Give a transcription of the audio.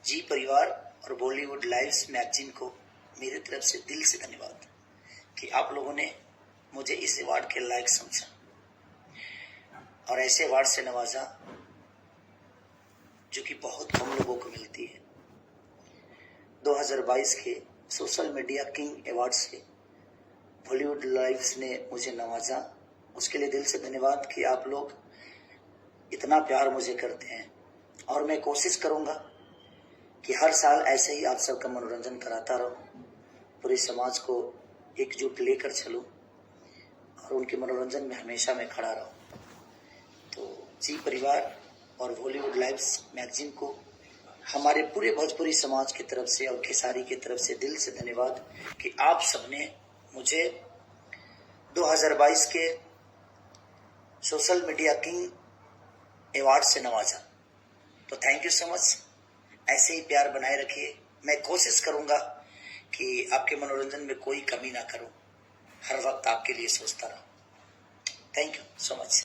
जी परिवार और Bollywood lives magazine को मेरी तरफ से दिल से धन्यवाद कि आप लोगों ने मुझे इस अवार्ड के लायक समझा और ऐसे अवार्ड से नवाजा जो कि बहुत कम लोगों को मिलती है। 2022 के सोशल मीडिया किंग अवार्ड से बॉलीवुड लाइव्स ने मुझे नवाजा, उसके लिए दिल से धन्यवाद कि आप लोग इतना प्यार मुझे करते हैं। और मैं कोशिश करूंगा कि हर साल ऐसे ही आप सबका मनोरंजन कराता रहूं, पूरे समाज को एकजुट लेकर चलूं और उनके मनोरंजन में हमेशा मैं खड़ा रहूं। तो जी परिवार और बॉलीवुड लाइव्स मैगजीन को हमारे पूरे भोजपुरी समाज की तरफ से और खेसारी की तरफ से दिल से धन्यवाद कि आप सबने मुझे 2022 के सोशल मीडिया किंग अवार्ड से नवाजा। तो थैंक यू सो मच। ऐसे ही प्यार बनाए रखिए। मैं कोशिश करूंगा कि आपके मनोरंजन में कोई कमी ना करूं, हर वक्त आपके लिए सोचता रहूं। Thank you so much.